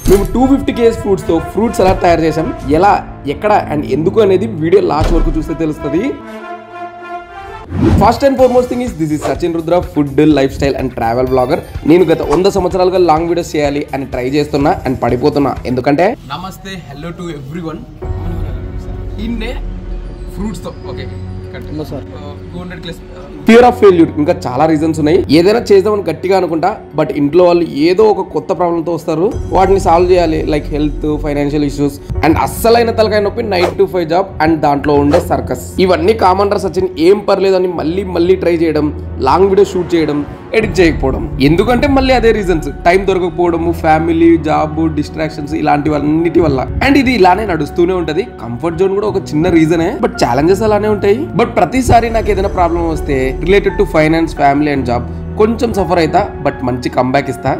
మేము 250 kg fruits తో fruits ఎలా తయారు చేసాం, ఎలా, ఎక్కడ అండ్ ఎందుకు అనేది వీడియో లాస్ట్ వరకు చూస్తే తెలుస్తుంది. First and foremost thing this is Sachin Rudra, food, life style and travel blogger. నేను గత 100 సంవత్సరాలుగా లాంగ్ వీడియోస్ చేయాలి అని ట్రై చేస్తున్నా అండ్ పడిపోతున్నా. ఎందుకంటే నమస్తే, హలో టు ఎవ్రీవన్. ఇన్నే ఫ్రూట్స్ తో ఓకే ఫియర్ ఆఫ్ ఫెయిల్యూర్, ఇంకా చాలా రీజన్స్ ఉన్నాయి. ఏదైనా చేద్దామని గట్టిగా అనుకుంటా, బట్ ఇంట్లో వాళ్ళు ఏదో ఒక కొత్త ప్రాబ్లంతో వస్తారు, వాటిని సాల్వ్ చేయాలి. Like health, financial issues and అస్సలైన తలకాయ నొప్పి 9 to 5 జాబ్ అండ్ దాంట్లో ఉండే సర్కస్. ఇవన్నీ కామన్ రా సచిన్, ఏం పర్లేదు అని మళ్ళీ ట్రై చేయడం, లాంగ్ వీడియో షూట్ చేయడం, ఎడిట్ చేయకపోవడం. ఎందుకంటే మళ్ళీ అదే రీజన్స్, టైం దొరకకపోవడము, ఫ్యామిలీ, జాబ్, డిస్ట్రాక్షన్స్, ఇలాంటివన్నిటి వల్ల. అండ్ ఇది ఇలానే నడుస్తూనే ఉంటది. కంఫర్ట్ జోన్ కూడా ఒక చిన్న రీజనే, బట్ ఛాలెంజెస్ అలానే ఉంటాయి. బట్ ప్రతిసారి నాకు ఏదైనా ప్రాబ్లం వస్తే related to finance, family and job కొంచెం సఫర్ అవుతా, బట్ మంచి కంబ్యాక్ ఇస్తా.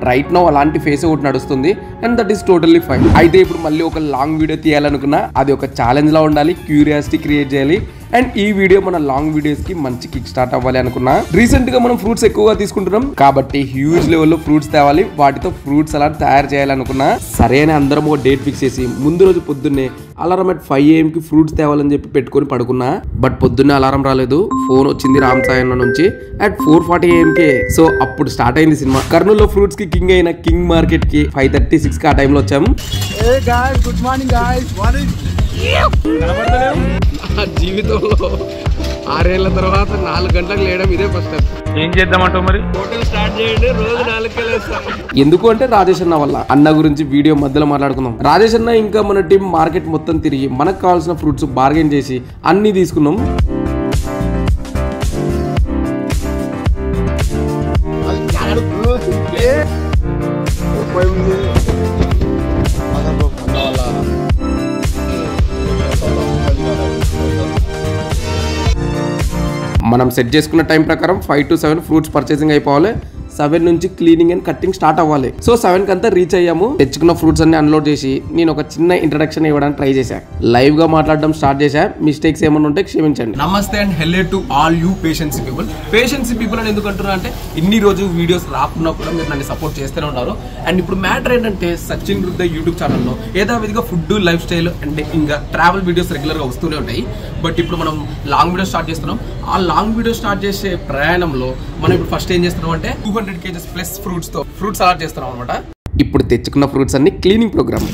రైట్ నో అలాంటి ఫేస్ ఒకటి నడుస్తుంది and that is totally fine. అయితే ఇప్పుడు మళ్ళీ ఒక లాంగ్ వీడియో తీయాలనుకున్నా, అది ఒక ఛాలెంజ్ లా ఉండాలి, క్యూరియాసిటీ క్రియేట్ చేయాలి. అండ్ ఈ వీడియో మన లాంగ్ వీడియోస్ కి మంచి కిక్ స్టార్ట్ అవ్వాలి అనుకున్నా. రీసెంట్ గా మనం ఫ్రూట్స్ ఎక్కువగా తీసుకుంటున్నాం కాబట్టి హ్యూజ్ లెవెల్లో ఫ్రూట్స్ తేవాలి, వాటితో ఫ్రూట్స్ అలా తయారు చేయాలనుకున్నా. సరే అని అందరం ఒక డేట్ ఫిక్స్ చేసి ముందు రోజు పొద్దున్నే అలారం at 5 AM కి ఫ్రూట్స్ తేవాలని చెప్పి పెట్టుకొని పడుకున్నా. బట్ పొద్దున్నే అలారం రాలేదు, ఫోన్ వచ్చింది రామ్ సాయి అన్న నుంచి at 4:40 AM కే. సో అప్పుడు స్టార్ట్ అయింది సినిమా. కర్నూలులో ఫ్రూట్స్ కి కింగ్ అయిన కింగ్ మార్కెట్ కి 5:36 కి ఆ టైంలో వచ్చాము. Good morning guys. జీవితంలో 6 ఏళ్ల తర్వాత 4 గంటలకు లేయడం ఇదే ఫస్ట్ టైం. ఏం చేద్దామంటావు మరి? హోటల్ స్టార్ట్ చేయండి, రోజు 4 లేస్తాం. ఎందుకు అంటే రాజేష్ అన్న వల్ల. అన్న గురించి వీడియో మధ్యలో మాట్లాడుకుందాం. రాజేష్ అన్న ఇంకా మన టీం మార్కెట్ మొత్తం తిరిగి మనకు కావాల్సిన ఫ్రూట్స్ బార్గెన్ చేసి అన్ని తీసుకున్నాం. మనం సెట్ చేసుకున్న టైం ప్రకారం 5 to 7 ఫ్రూట్స్ పర్చేసింగ్ అయిపోవాలి. 7 నుంచి క్లీనింగ్ అండ్ కట్టింగ్ స్టార్ట్ అవ్వాలి. సో 7 కంతా రీచ్ అయ్యాము. తెచ్చుకున్న ఫ్రూట్స్ అన్ని అన్లోడ్ చేసి నేను ఒక చిన్న ఇంట్రడక్షన్ ఇవ్వడానికి ట్రై చేశా. లైవ్ గా మాట్లాడడం స్టార్ట్ చేశా. మిస్టేక్స్ ఏమైనా ఉంటే క్షమించండి. నమస్తే and hello to all you patience people. Patience people అని ఎందుకు అంటున్నా అంటే ఇన్ని రోజు వీడియోస్ రాకున్నా కూడా మీరు నన్ను సపోర్ట్ చేస్తూనే ఉన్నారు. అండ్ ఇప్పుడు మ్యాటర్ ఏంటంటే సచిన్ రుద్ర యూట్యూబ్ ఛానల్లో యథావిధిగా ఫుడ్, లైఫ్ స్టైల్ అండ్ ఇంకా ట్రావెల్ వీడియోస్ రెగ్యులర్ గా వస్తూనే ఉంటాయి. బట్ ఇప్పుడు మనం లాంగ్ వీడియో స్టార్ట్ చేస్తున్నాం. ఆ లాంగ్ వీడియో స్టార్ట్ చేసే ప్రయాణంలో మనం ఇప్పుడు ఫస్ట్ ఏం చేస్తున్నాం అంటే 200 kg ప్లస్ ఫ్రూట్స్ తో ఫ్రూట్స్ అలాట్ చేస్తున్నాం అనమాట. ఇప్పుడు తెచ్చుకున్న ఫ్రూట్స్ అన్ని క్లీనింగ్ ప్రోగ్రామ్.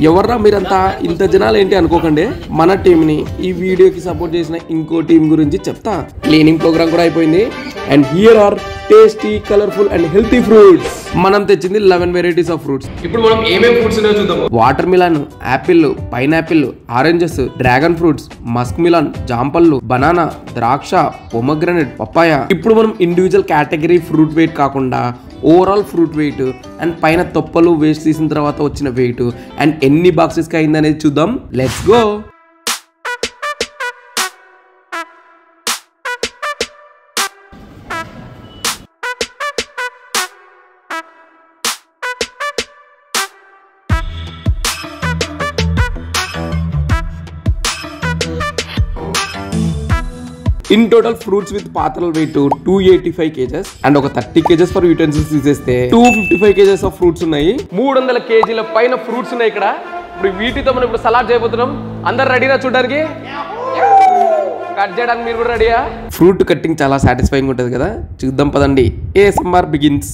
ఎవర్రా మీరంతా, ఇంత జనాలు ఏంటి అనుకోకండి. మన టీంని ఈ వీడియోకి సపోర్ట్ చేసిన ఇంకో టీం గురించి చెప్తా. క్లీనింగ్ ప్రోగ్రామ్ కూడా అయిపోయింది. And here are tasty, colourful and healthy fruits. మనం తెచ్చింది 11 వెరైటీస్ ఆఫ్ ఫ్రూట్స్. ఇప్పుడు మనం ఏమేమి ఫ్రూట్స్ ఉన్నాయో చూద్దాం. Watermelon, apple, pineapple, oranges, dragon fruits, muskmelon, జాంపళ్ళు, బనానా, ద్రాక్ష, పొమగ్రనేట్, పప్పాయ. ఇప్పుడు మనం ఇండివిజువల్ కేటగిరీ ఫ్రూట్ వెయిట్ కాకుండా ఓవరాల్ ఫ్రూట్ వెయిట్ అండ్ పైన తొప్పలు వేస్ట్ తీసిన తర్వాత వచ్చిన వెయిట్ అండ్ ఎన్ని బాక్సెస్ కి అయింది అనేది చూద్దాం. Let's go. In total fruits with పాత్రల వెయిట్ 285 kgs అండ్ ఒక 30 kgs ఫర్ యూటెన్సిల్స్ తీసేస్తే 255 kgs ఆఫ్ ఫ్రూట్స్ ఉన్నాయి. 300 kgల పైన ఫ్రూట్స్ ఉన్నాయి ఇక్కడ. ఇప్పుడు వీటితో మనం ఇప్పుడు సలాడ్ చేయబోతున్నాం. అందరు రెడీనా చూడడానికి? కట్ చేయడానికి మీరు కూడా రెడీయా? ఫ్రూట్ కట్టింగ్ చాలా సాటిస్ఫైయింగ్ ఉంటుంది కదా, చూద్దాం పదండి. ASMR begins.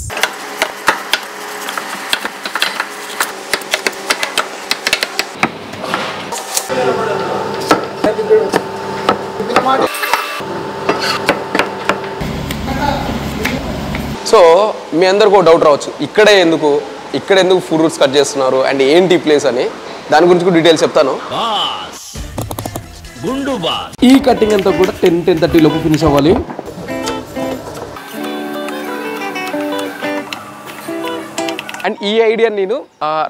సో మీ అందరికి ఒక డౌట్ రావచ్చు, ఇక్కడ ఎందుకు ఫ్రూట్స్ కట్ చేస్తున్నారు అండ్ ఏంటి ప్లేస్ అని. దాని గురించి కూడా డీటెయిల్స్ చెప్తాను. ఈ కటింగ్ అంతా కూడా 10-10:30 లోపు ఫినిష్ అవ్వాలి. అండ్ ఈ ఐడియా నేను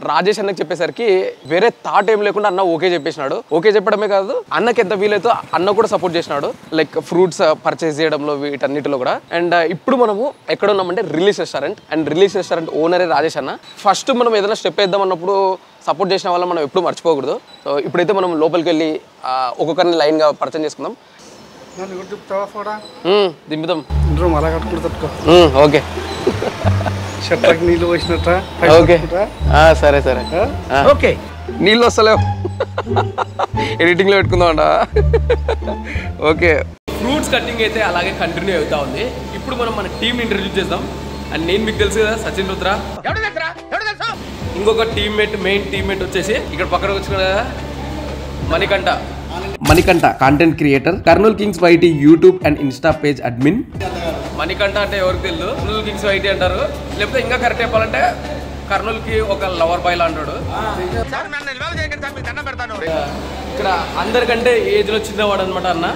రాజేష్ అన్నకి చెప్పేసరికి వేరే థాట్ ఏం లేకుండా అన్న ఓకే చెప్పేసినాడు. ఓకే చెప్పడమే కాదు, అన్నకి ఎంత వీలైతే అన్న కూడా సపోర్ట్ చేసినాడు, లైక్ ఫ్రూట్స్ పర్చేస్ చేయడంలో వీటన్నిటిలో కూడా. అండ్ ఇప్పుడు మనము ఎక్కడ ఉన్నామంటే release restaurant. And release restaurant ఓనరే రాజేష్ అన్న. ఫస్ట్ మనం ఏదైనా స్టెప్ వేద్దాం అన్నప్పుడు సపోర్ట్ చేసిన వాళ్ళ మనం ఎప్పుడు మర్చిపోకూడదు. సో ఇప్పుడైతే మనం లోపలికి వెళ్ళి ఒక్కొక్కరిని లైన్గా పరిచయం చేసుకుందాం. దింపుదాం. ఓకే నీళ్ళు పోసినట్ట. ఓకే సరే సరే. ఓకే నీళ్ళు వస్తలేవు, ఎడిటింగ్ లో పెట్టుకుందాం. ఓకే, ఫ్రూట్స్ కటింగ్ అయితే అలాగే కంటిన్యూ అవుతా ఉంది. ఇప్పుడు మనం మన టీమ్ ఇంట్రడ్యూస్ చేద్దాం. అండ్ నేను మీకు తెలుసు కదా, సచిన్ రుద్ర. ఇంకొక టీమ్మేట్, మెయిన్ టీమ్మేట్ వచ్చేసి ఇక్కడ పక్కన వచ్చిన Manikanta content creator, Kurnool kings YT YouTube and insta page admin. Manikanta అంటే ఎవరికి తెలియదు, కర్నూల్ కింగ్స్ వైటీ అంటారు. లేకపోతే ఇంకా కరెక్ట్ చెప్పాలంటే కర్నూల్ కి ఒక లవర్ బాయ్ లా అంటాడు. ఇక్కడ అందరికంటే ఏజ్ లో చిన్నవాడు అనమాట అన్న.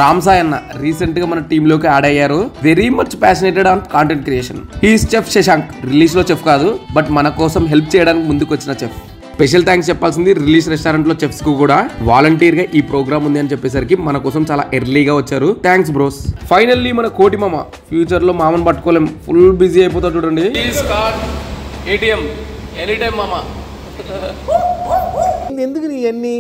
రామ్ సాయ్ అన్న రీసెంట్ గా మన టీమ్ లోకి యాడ్ అయ్యారు. Very much passionated on content creation. He's chef Shashank. Release లో చెఫ్ కాదు, బట్ మన కోసం హెల్ప్ చేయడానికి ముందుకు వచ్చిన చెఫ్. స్పెషల్ థ్యాంక్స్ చెప్పాల్సింది రిలీజ్ రెస్టారెంట్ లో చెఫ్స్ కు కూడా. వాలంటీర్ గా ఈ ప్రోగ్రామ్ ఉంది అని చెప్పేసరికి మన కోసం చాలా ఎర్లీగా వచ్చారు. Thanks bros. ఫైనల్లీ మన కోటి మామ. ఫ్యూచర్ లో మామని పట్టుకోలేం, ఫుల్ బిజీ అయిపోతాడు చూడండి. ఏటీఎం ఎనీ టైం మామ. ఎందుకు నీ అన్ని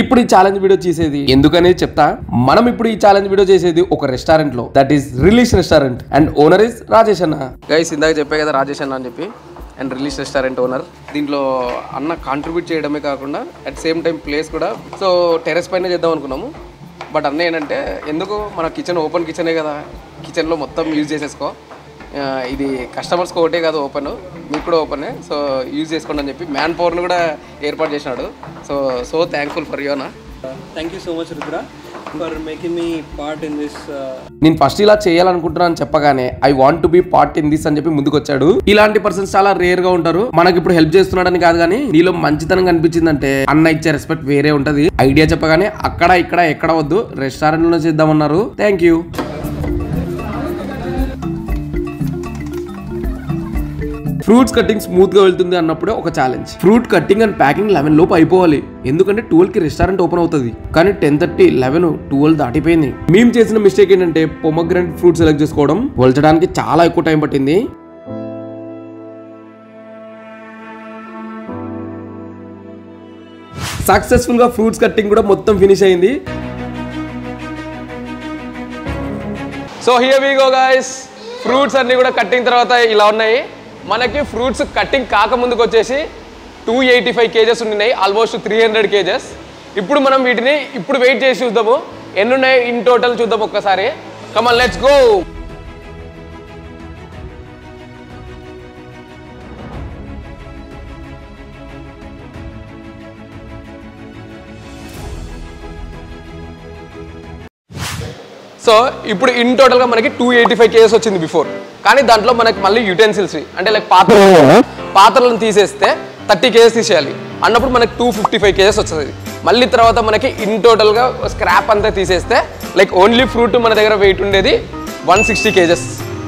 ఇప్పుడు ఈ ఛాలెంజ్ వీడియో చేసేది ఎందుకనేది చెప్తా. మనం ఇప్పుడు ఈ ఛాలెంజ్ వీడియో చేసేది ఒక రెస్టారెంట్ లో, that is release restaurant. And owner is Rajesh అన్న. గైస్ ఇందాక చెప్పే కదా రాజేష్ అన్న అని చెప్పి. And release restaurant owner. దీంట్లో అన్న కాంట్రిబ్యూట్ చేయడమే కాకుండా అట్ సేమ్ టైం ప్లేస్ కూడా. సో టెరెస్ పైన చేద్దాం అనుకున్నాము. బట్ అన్న ఏంటంటే, ఎందుకు మన కిచెన్ ఓపెన్ కిచెనే కదా, కిచెన్లో మొత్తం యూజ్ చేసేసుకో, ఇది కస్టమర్స్కి ఒకటే కాదు ఓపెన్, మీకు కూడా ఓపెనే, సో యూజ్ చేసుకోండి అని చెప్పి మ్యాన్ పవర్ని కూడా ఏర్పాటు చేసినాడు. సో థ్యాంక్ఫుల్ ఫర్ యూ అన్న. Thank you so much Rudra for making me part in this. నేను ఫస్ట్ ఇలా చేయాలనుకుంటున్నాను చెప్పగానే I want to be part in this అని చెప్పి ముందుకు వచ్చాడు. ఇలాంటి పర్సన్స్ చాలా రేర్ గా ఉంటారు. మనకి ఇప్పుడు హెల్ప్ చేస్తున్నాడని కాదు, కానీ నీలో మంచితనం కనిపించిందంటే అన్న ఇచ్చే రెస్పెక్ట్ వేరే ఉంటది. ఐడియా చెప్పగానే అక్కడ ఇక్కడ ఎక్కడ వద్దు, రెస్టారెంట్ లో చేద్దామన్నారు. Thank you. Fruits cutting smooth గా వెళ్తుంది అన్నప్పుడే ఒక challenge. Fruit cutting and packing 11 లోపు అయిపోవాలి, ఎందుకంటే 12 కి రెస్టారెంట్ ఓపెన్ అవుతుంది. కానీ 10:30, 11, 12 దాటిపోయింది. మేము చేసిన మిస్టేక్ ఏంటంటే పొమగ్రానేట్ ఫ్రూట్ సెలెక్ట్ చేసుకోవడం. వలచడానికి చాలా ఎక్కువ టైం పట్టింది. సక్సెస్ఫుల్ గా ఫ్రూట్స్ కటింగ్ కూడా మొత్తం ఫినిష్ అయింది. So here we go guys. Fruits అన్ని కూడా కట్టింగ్ తర్వాత ఇలా ఉన్నాయి. మనకి ఫ్రూట్స్ కట్టింగ్ కాకముందుకు వచ్చేసి 285 కేజెస్ ఉన్నాయి, ఆల్మోస్ట్ 300 కేజెస్. ఇప్పుడు మనం వీటిని ఇప్పుడు వెయిట్ చేసి చూద్దాము ఎన్ని ఉన్నాయి ఇన్ టోటల్ చూద్దాం ఒక్కసారి. Come on let's go. So ఇప్పుడు ఇన్ టోటల్గా మనకి 285 కేజెస్ వచ్చింది బిఫోర్. కానీ దాంట్లో మనకి మళ్ళీ యూటెన్సిల్స్ అంటే లైక్ పాత్రలను తీసేస్తే 30 కేజెస్ తీసేయాలి అన్నప్పుడు మనకి 255 కేజెస్ వస్తుంది. మళ్ళీ తర్వాత మనకి ఇన్ టోటల్గా స్క్రాప్ అంతా తీసేస్తే లైక్ ఓన్లీ ఫ్రూట్ మన దగ్గర వెయిట్ ఉండేది 160 కేజెస్.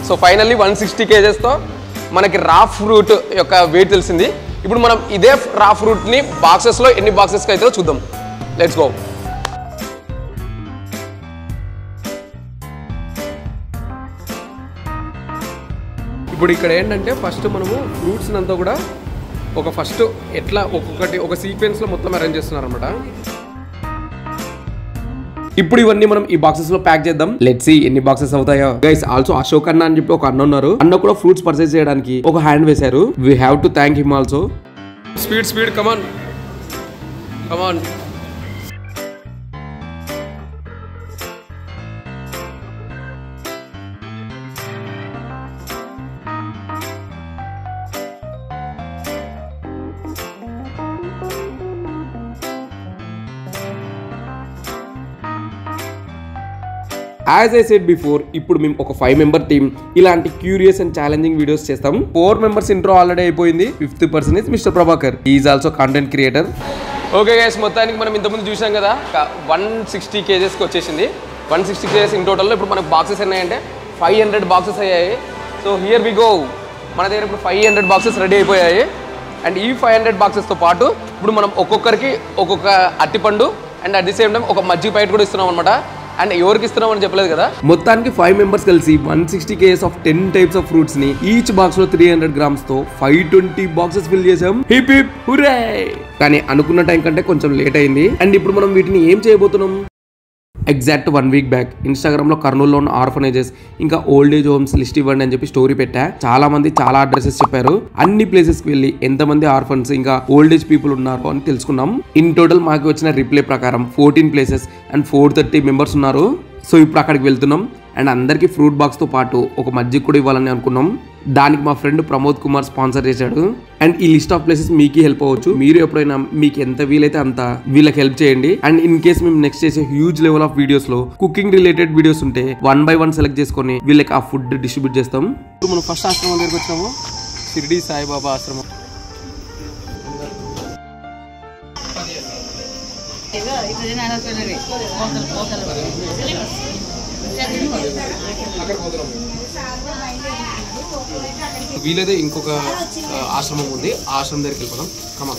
సో ఫైనల్లీ 160 కేజెస్తో మనకి రా ఫ్రూట్ యొక్క వెయిట్ తెలిసింది. ఇప్పుడు మనం ఇదే రా ఫ్రూట్ని బాక్సెస్లో ఎన్ని బాక్సెస్కి అయితే చూద్దాం. Let's go. ఇప్పుడు ఇక్కడ ఏంటంటే ఫస్ట్ మనము ఫ్రూట్స్ అంతా కూడా ఫస్ట్ ఎట్లా ఒక్కొక్కటి ఒక సీక్వెన్స్లో మొత్తం అరేంజ్ చేస్తున్నారు అనమాట. ఇప్పుడు ఇవన్నీ మనం ఈ బాక్సెస్ లో ప్యాక్ చేద్దాం. లెట్స్ సీ ఎన్ని బాక్సెస్ అవుతాయో. గైస్ ఆల్సో అశోక్ అన్న అని చెప్పి ఒక అన్న ఉన్నారు. అన్న కూడా ఫ్రూట్స్ పర్చేస్ చేయడానికి ఒక హ్యాండ్ వేశారు. We have to thank him also. Speed come on. As I said before, ఇప్పుడు మేము ఒక 5 మెంబర్ టీమ్ ఇలాంటి క్యూరియస్ అండ్ ఛాలెంజింగ్ వీడియోస్ చేస్తాం. 4 మెంబర్స్ ఇంట్రో ఆల్రెడీ అయిపోయింది. 5th person is mister Prabhakar. He is also content creator. Okay guys, మొత్తానికి మనం ఇంతకుముందు చూసాం కదా 160 కేజెస్కి వచ్చేసింది. 160 కేజెస్ ఇన్ టోటల్లో. ఇప్పుడు మనకు బాక్సెస్ ఉన్నాయంటే 500 బాక్సెస్ అయ్యాయి. So here we go. మన దగ్గర ఇప్పుడు 500 బాక్సెస్ రెడీ అయిపోయాయి. అండ్ ఈ 500 బాక్సెస్తో పాటు ఇప్పుడు మనం ఒక్కొక్కరికి ఒక్కొక్క అట్టిపండు and at the same time ఒక మజ్జిగ ప్యాకెట్ కూడా ఇస్తున్నాం అనమాట. అండ్ ఎవరికి ఇస్తున్నాం అని చెప్పలేదు కదా. మొత్తానికి 5 మెంబర్స్ కలిసి 160 kgs of 10 types of fruits ని ఈచ్ బాక్స్ లో 300 గ్రామ్స్ తో 520 బాక్సెస్ ఫిల్ చేసాం. Hip hip hurray! కానీ అనుకున్న టైం కంటే కొంచెం లేట్ అయింది. అండ్ ఇప్పుడు మనం వీటిని ఏం చేయబోతున్నాం? ఎగ్జాక్ట్ 1 వీక్ బ్యాక్ ఇన్స్టాగ్రామ్ లో కర్నూలులో ఉన్న ఆర్ఫనేజెస్ ఇంకా ఓల్డ్ ఏజ్ హోమ్స్ లిస్ట్ ఇవ్వండి అని చెప్పి స్టోరీ పెట్టా. చాలా మంది చాలా అడ్రసెస్ చెప్పారు. అన్ని ప్లేసెస్ కి వెళ్ళి ఎంతమంది ఆర్ఫన్స్ ఇంకా ఓల్డ్ ఏజ్ పీపుల్ ఉన్నారు అని తెలుసుకున్నాం. ఇన్ టోటల్ మాకు వచ్చిన రిప్లై ప్రకారం 14 ప్లేసెస్ అండ్ 430 మెంబర్స్ ఉన్నారు. సో ఇప్పుడు అక్కడికి వెళ్తున్నాం. అండ్ అందరికి ఫ్రూట్ బాక్స్ తో పాటు ఒక మజ్జిగ కూడా ఇవ్వాలని అనుకున్నాం. దానికి మా ఫ్రెండ్ ప్రమోద్ కుమార్ స్పాన్సర్ చేశాడు. అండ్ ఈ లిస్ట్ ఆఫ్ ప్లేసెస్ మీకు హెల్ప్ అవ్వచ్చు. మీరు ఎప్పుడైనా మీకు ఎంత వీలైతే అంత వీళ్ళకి హెల్ప్ చేయండి. అండ్ ఇన్ కేస్ మేము నెక్స్ట్ చేసే హ్యూజ్ లెవెల్ ఆఫ్ వీడియోస్ లో కుకింగ్ రిలేటెడ్ వీడియోస్ ఉంటే 1 by 1 సెలెక్ట్ చేసుకొని వీళ్ళకి ఆ ఫుడ్ డిస్ట్రిబ్యూట్ చేస్తాం. ఇప్పుడు మనం ఫస్ట్ ఆశ్రమం దగ్గరికి వచ్చినాము. షిరిడి సాయిబాబా ఆశ్రమం. వీలైతే ఇంకొక ఆశ్రమం ఉంది. ఆ ఆశ్రమం దగ్గరికి వెళ్ళిపోదాం. కమా.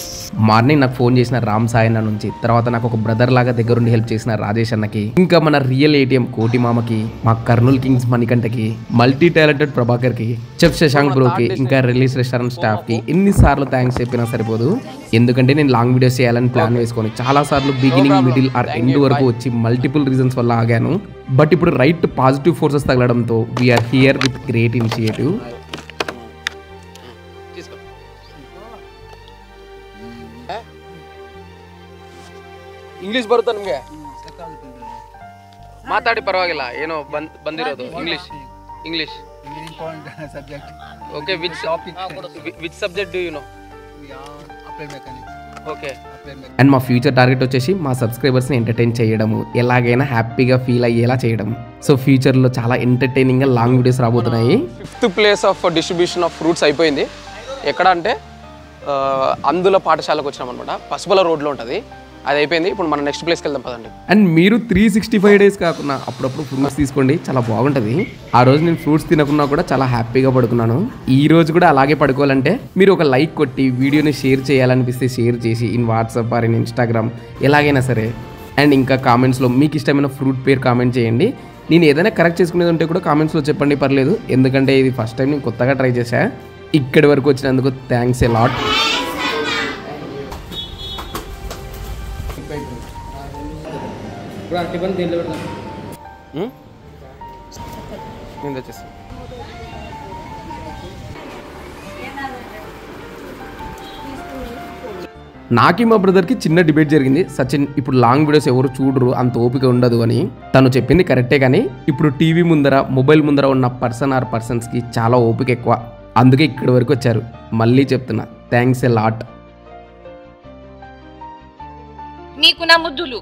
మార్నింగ్ నాకు ఫోన్ చేసిన రామ్ సాయి అన్న నుంచి, తర్వాత నాకు ఒక బ్రదర్ లాగా దగ్గరుండి హెల్ప్ చేసిన రాజేష్ అన్నకి, ఇంకా మన రియల్ ఏటీఎం కోటి మామకి, మా కర్నూలు కింగ్స్ మణికంఠకి, మల్టీ టాలెంటెడ్ ప్రభాకర్ కి, చెఫ్ శశాంక్ బ్రోకి, ఇంకా రిలీజ్ రెస్టారెంట్ స్టాఫ్ కి ఎన్నిసార్లు థ్యాంక్స్ చెప్పినా సరిపోదు. ఎందుకంటే నేను లాంగ్ వీడియోస్ చేయాలని ప్లాన్ వేసుకొని చాలా సార్లు బిగినింగ్, మిడిల్ ఆర్ ఎండ్ వరకు వచ్చి మల్టిపుల్ రీజన్స్ వల్ల ఆగాను. బట్ ఇప్పుడు రైట్ పాజిటివ్ ఫోర్సెస్ తగలడంతో we are here with great initiative. English ಬರುತ್ತಾ ನಿಮಗೆ? ಮಾತಾಡಿ ಪರವಾಗಿಲ್ಲ, ಏನೋ ಬಂದಿರೋದು English. Okay, which subject do you know? Okay. And మా ఫ్యూచర్ టార్గెట్ వచ్చేసి మా సబ్స్క్రైబర్స్ని ఎంటర్టైన్ చేయడము, ఎలాగైనా హ్యాపీగా ఫీల్ అయ్యేలా చేయడం. సో ఫ్యూచర్లో చాలా ఎంటర్టైనింగ్గా లాంగ్ వీడియోస్ రాబోతున్నాయి. 5th place of distribution of fruits అయిపోయింది. ఎక్కడ అంటే అందుల పాఠశాలకు వచ్చినాం అనమాట. పసుపుల రోడ్లో ఉంటుంది. అది అయిపోయింది. ఇప్పుడు మనం నెక్స్ట్ ప్లేస్కి వెళ్దాం పదండి. అండ్ మీరు 365 days కాకుండా అప్పుడప్పుడు ఫ్రూట్స్ తీసుకోండి, చాలా బాగుంటుంది. ఆ రోజు నేను ఫ్రూట్స్ తినకున్నా కూడా చాలా హ్యాపీగా పడుకున్నాను. ఈ రోజు కూడా అలాగే పడుకోవాలంటే మీరు ఒక లైక్ కొట్టి వీడియోని షేర్ చేయాలనిపిస్తే షేర్ చేసి in WhatsApp or in Instagram ఎలాగైనా సరే. అండ్ ఇంకా కామెంట్స్లో మీకు ఇష్టమైన ఫ్రూట్ పేరు కామెంట్ చేయండి. నేను ఏదైనా కరెక్ట్ చేసుకునేది ఉంటే కూడా కామెంట్స్లో చెప్పండి, పర్లేదు. ఎందుకంటే ఇది ఫస్ట్ టైం నేను కొత్తగా ట్రై చేశా. ఇక్కడి వరకు వచ్చినందుకు థ్యాంక్స్ ఎ లాట్. నాకి మా బ్రదర్కి చిన్న డిబేట్ జరిగింది. సచిన్, ఇప్పుడు లాంగ్ వీడియోస్ ఎవరు చూడరు, అంత ఓపిక ఉండదు అని. తను చెప్పింది కరెక్టే, కానీ ఇప్పుడు టీవీ ముందర మొబైల్ ముందర ఉన్న పర్సన్ ఆర్ పర్సన్స్కి చాలా ఓపిక ఎక్కువ. అందుకే ఇక్కడి వరకు వచ్చారు. మళ్ళీ చెప్తున్నా, థ్యాంక్స్ ఎ లాట్. నీకు నా ముద్దులు.